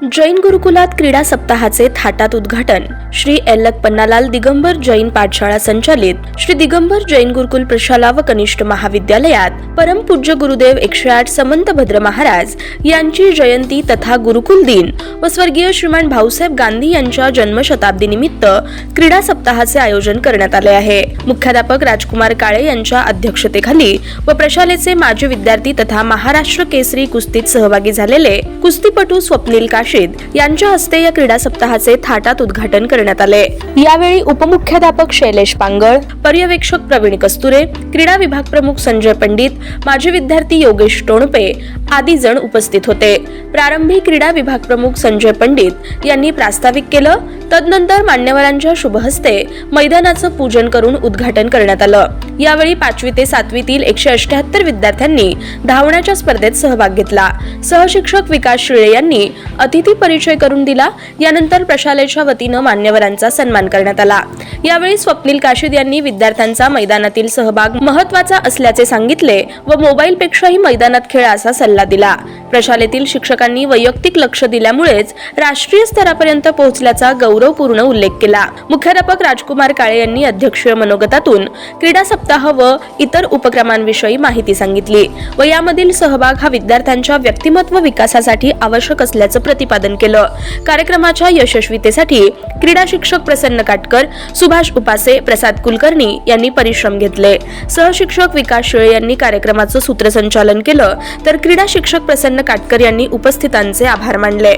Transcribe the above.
जैन गुरुकुलात क्रीडा सप्ताहाचे थाटात उद्घाटन. श्री एल्लक पन्नालाल दिगंबर जैन पाठशाळा संचालित श्री दिगंबर जैन गुरुकुल प्रशाला व कनिष्ठ महाविद्यालयात परमपूज्य गुरुदेव 108 समंत भद्र महाराज यांची जयंती तथा गुरुकुल दिन व स्वर्गीय श्रीमान भाऊसाहेब गांधी यांच्या जन्मशताब्दी निमित्त क्रीडा सप्ताहाचे आयोजन करण्यात आले आहे. मुख्याध्यापक राजकुमार काळे यांच्या अध्यक्षतेखाली व प्रशालेचे माजी विद्यार्थी तथा महाराष्ट्र केसरी कुस्तीत सहभागी झालेले कुस्तीपटू स्वप्नील यांच्या हस्ते या क्रीडा सप्ताहाचे थाटात उद्घाटन करण्यात आले. यावेळी उपमुख्याध्यापक शैलेश पांगळ, पर्यवेक्षक प्रवीण कस्तुरे, क्रीडा विभाग प्रमुख संजय पंडित, माजी विद्यार्थी योगेश टोणपे आदी जण उपस्थित होते. प्रारंभी क्रीडा विभाग प्रमुख संजय पंडित यांनी प्रास्ताविक केलं. तदनंतर मान्यवरांच्या शुभहस्ते मैदानाचं पूजन करून उद्घाटन करण्यात आलं. यावेळी 5वी ते 7वीतील 178 विद्यार्थ्यांनी धावण्याच्या स्पर्धेत सहभाग घेतला. सहशिक्षक विकास शिळे यांनी अतिथी परिचय करून दिला. यानंतर प्रशालेच्या वतीनं मान्यवरांचा सन्मान करण्यात आला. यावेळी स्वप्नील काशीद यांनी विद्यार्थ्यांचा मैदानातील सहभाग महत्त्वाचा असल्याचे सांगितले व मोबाईलपेक्षाही मैदानात खेळा असा सल्ला दिला. प्रशालेतील शिक्षकांनी वैयक्तिक लक्ष दिल्यामुळेच राष्ट्रीय स्तरापर्यंत पोहोचल्याचा गौरवपूर्ण उल्लेख केला. मुख्याध्यापक राजकुमार काळे यांनी अध्यक्षीय मनोगतातून क्रीडा सप्ताह व इतर उपक्रमांविषयी माहिती सांगितली व यामधील सहभाग हा विद्यार्थ्यांच्या व्यक्तिमत्व विकासासाठी आवश्यक असल्याचं प्रतिपादन केलं. कार्यक्रमाच्या यशस्वीतेसाठी क्रीडा शिक्षक प्रसन्न काटकर, सुभाष उपासे, प्रसाद कुलकर्णी यांनी परिश्रम घेतले. सहशिक्षक विकास शिळे यांनी कार्यक्रमाचं सूत्रसंचालन केलं तर क्रीडा शिक्षक प्रसन्न काटकर यांनी उपस्थितांचे आभार मानले.